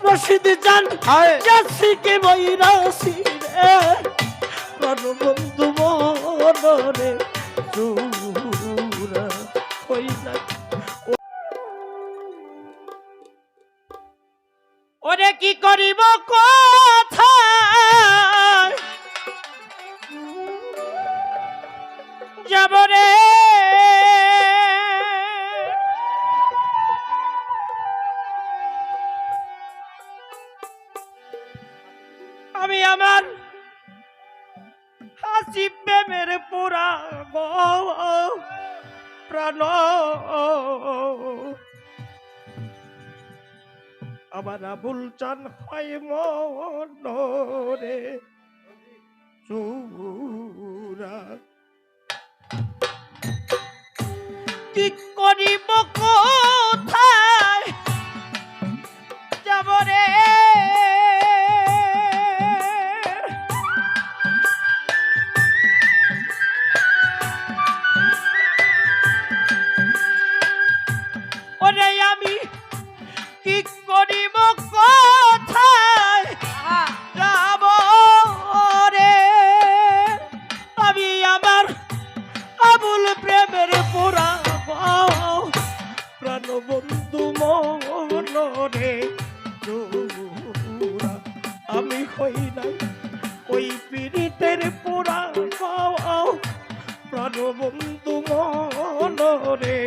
রশিদ জান যাচ্ছি কে বৈরাসি রে প্রাণ বন্ধু মনরে জোড়া হই না ওরে কি করিব কথা যাব রে আমি আমার হাসি প্রেমের পুরা প্রাণ আমার আবুল চান হয় মনরে চূড়া কি করিব কোথায় যাব রে ওরে আমি কি করিব কোথায় যাব রে আমি আমার আবুল প্রেমের পুরা প্রাণ বন্ধু মনরে জোড়া আমি হই নাই ওই পীড়িতের পুরা প্রাণ বন্ধু মনরে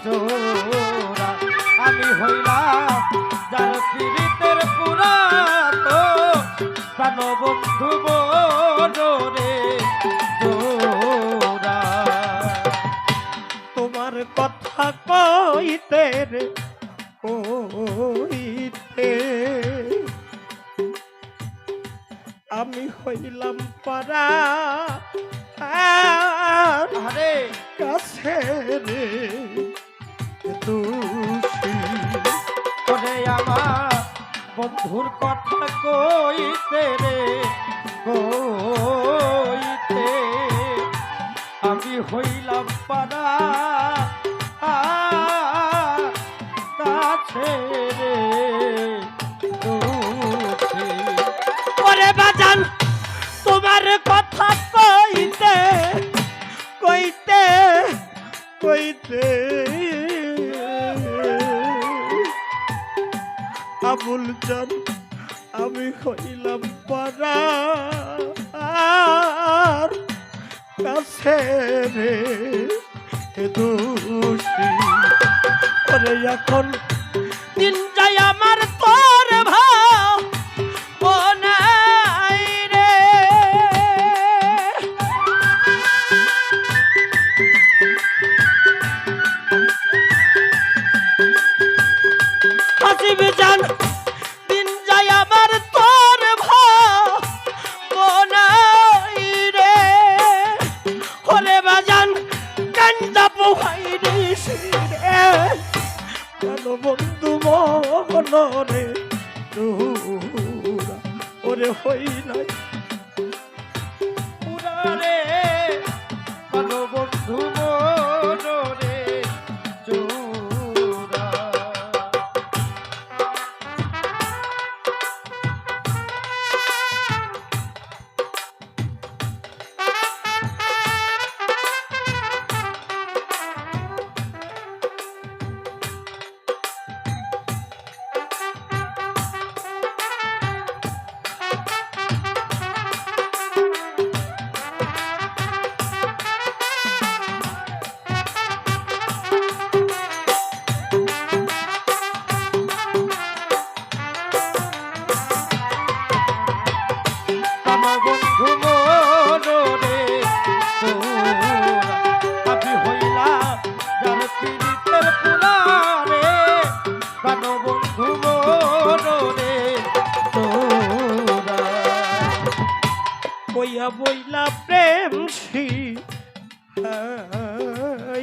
জোড়া আমি হইলাম যার পীড়িতের পুরা তো প্রাণ বন্ধু রে জোড়া তোমার কথা কইতে রে কইতে আমি হইলাম পারা আরে কাছে রে দোষী ওরে আমার বন্ধুর কথা কইতে রে কইতে আমি হইলাম পারা কাছে রে দোষী ওরে বাজান তোমার কথা কইতে কইতে কইতে আবুল চান আমি হইলাম পারা কাছে রে দোষী ওরে এখন দিন যাই আমার তোর ভাব ও নাই রে হাসিব জান দিন যাই আমার তোর ভাব ও নাই রে হলে বাজান কান্দা পোহাই রে বন্ধু মনরে ওরে হই নাই পুরারে বন্ধু মনরে জোড়া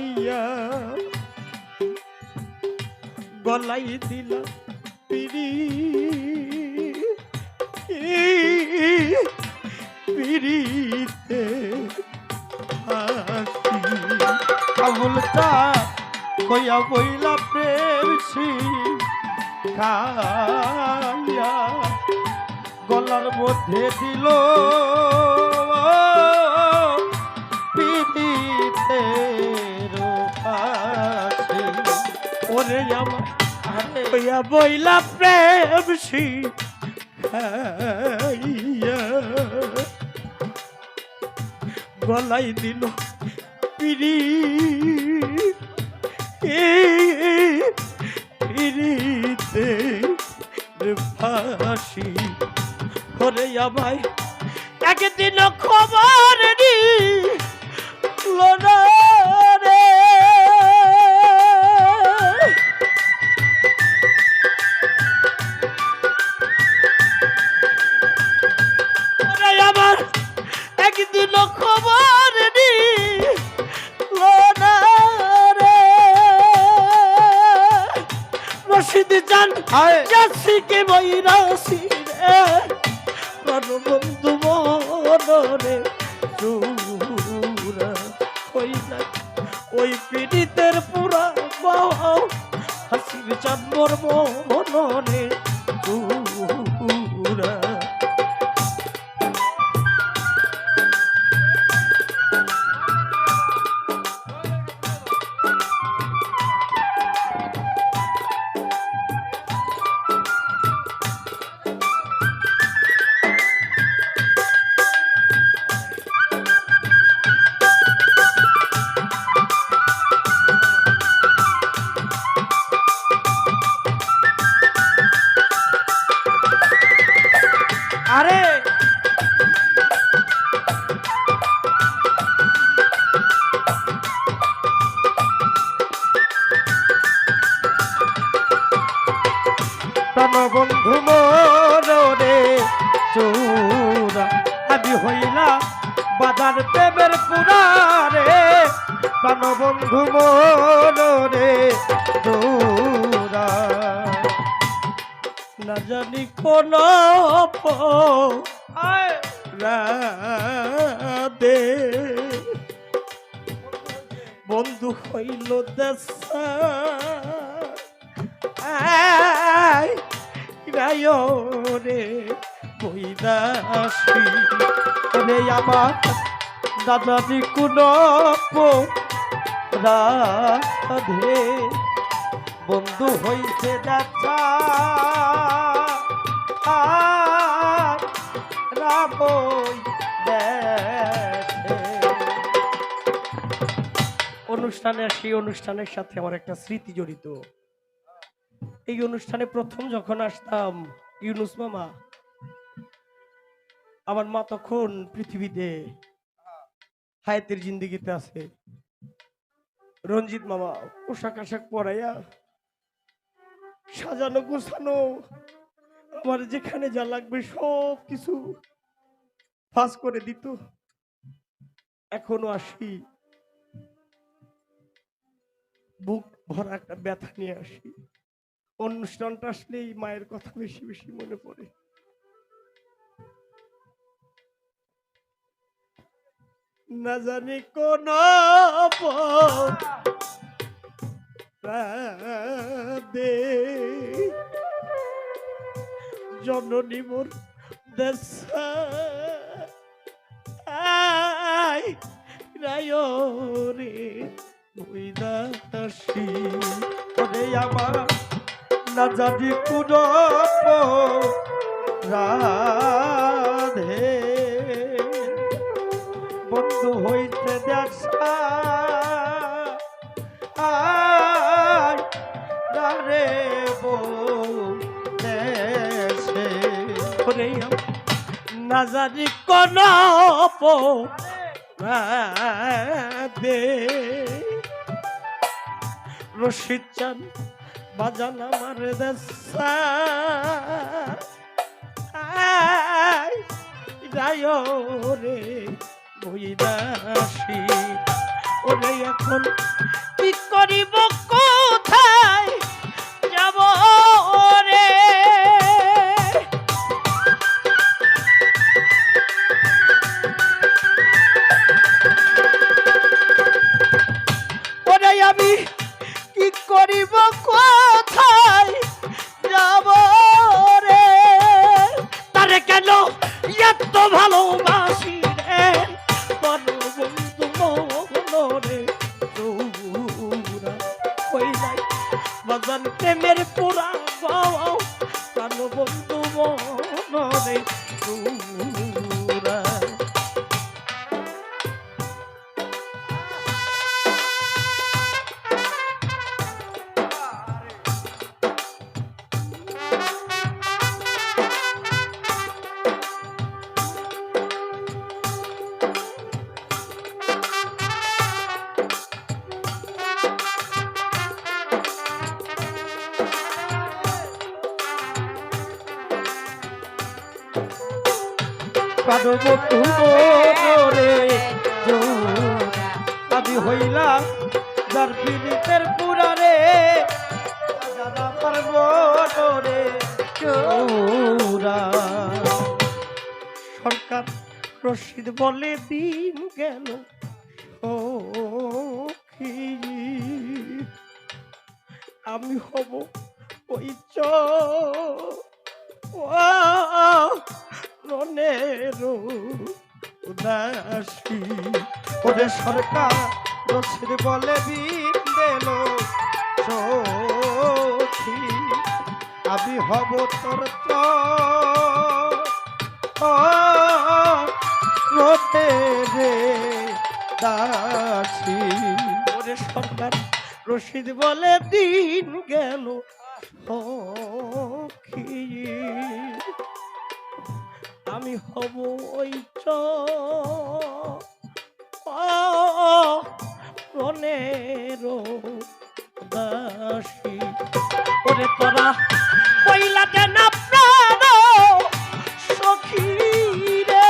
খাইয়া গলাই দিলা পিড়ি পিড়িতে আবুলতা কইয়া বইলা প্রেম খাইয়া গলার মধ্যে দিল পিড়িতে ওরে আমার কইয়া বইলা প্রেম খাইয়া গলাই দিল পিড়ি পিড়িতে ফাঁসি ওরে আমায় একদিন খবর নিল না রে আমার একদিন খবর নিল না রে রশিদ জান যাচ্ছি কে বৈরাসি রে বন্ধু মনে চূড়া হই না ওই পীড়িতের পুরা হাসির চাঁদর মনে চূড়া আরে বন্ধু মরে চূড়া আমি হইলা বাজার প্রেমের পুরা রে প্রাণবন্ধু মরে চূড়া না জানি কোন রাধে বন্ধু হইল দেশা রে বৈদাসী রে আমার না জানি কোন রাধে বন্ধু হইছে দেখা অনুষ্ঠানে সেই অনুষ্ঠানের সাথে আমার একটা স্মৃতি জড়িত। এই অনুষ্ঠানে প্রথম যখন আসতাম ইউনুস মামা, আমার মা তখন পৃথিবীতে হায়াতের জিন্দেগিতে আছে। রঞ্জিত মামা পোশাক আশাক পরাইয়া সাজানো গোছানো আমার যেখানে যা লাগবে সব কিছু ফাঁস করে দিত। এখনো আসি, বুক ভরা একটা ব্যথা নিয়ে আসি। অনুষ্ঠানটা আসলেই মায়ের কথা বেশি বেশি মনে পড়ে। না জানি কোন দে জননী মোর দেশা রে বৈদাসী রে আমার না জানি কোন রাধে বন্ধু হইতে দেখা রে না জানি কোন দে রশিদ চান বাজান আমার দেশা রে বৈদাসী ওরে এখন কি করিব কোথায় যাব রে ওরে আমি কি করিব কোথায় যাব রে তারে কেন এত ভালোবাসি রে বন্ধু মনরে দৌড়া হইলাই বাজান প্রেমের পুরা গাও প্রাণ বন্ধু মনরে দৌড়া আমি হইলাম যার পীড়িতের পুরারে দাদা পারবো রে সরকার রশিদ বলে দিন গেল ও আমি হব ওই রনেরো উদাসী ওরে সরকার রশিদ বলে দিন গেল সখী আমি হব তোর রতে রে দাসী ওরে সরকার রশিদ বলে দিন গেল সখী আমি হব ওই রনেরো দাসী ওরে তোরা কইলা কেন প্রাণ সখী রে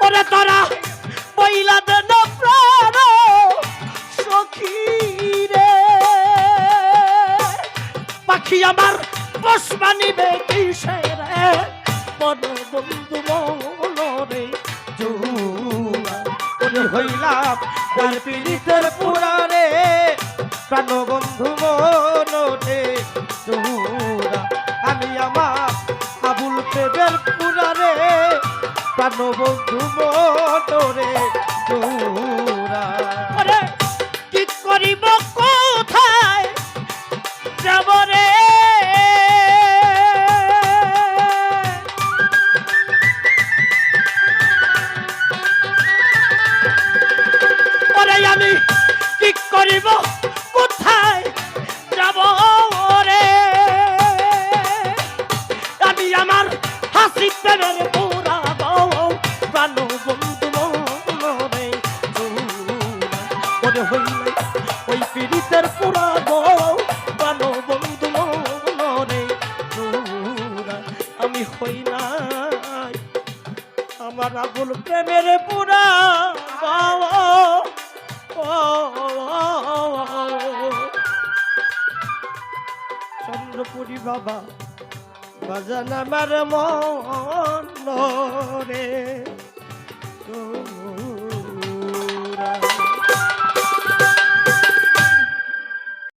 ওরে তোরা কইলা কেন প্রাণ সখী রে পাখি আমার বসবা নিবে কিসে রে বন বন্ধু মনরে জোড়া ওরে হইলাম তার পীড়িতের পুরারে প্রাণ বন্ধু মনরে জোড়া আমি আমার আবুল প্রেমের পুরারে প্রাণ বন্ধু মনরে জোড়া ওরে কি করিব কোথায় যাব রে আমি কি করিব কোথায় যাব রে আমি আমার হাসি প্রেমের পুরা প্রাণ বন্ধু মনরে ওরে হইলে ওই পীড়িতের পুরা প্রাণ বন্ধু মনরে আমি হই নাই আমার আবুল প্রেমের পুরা চন্দ্রপুরী বাবা বাজান আমার মন রে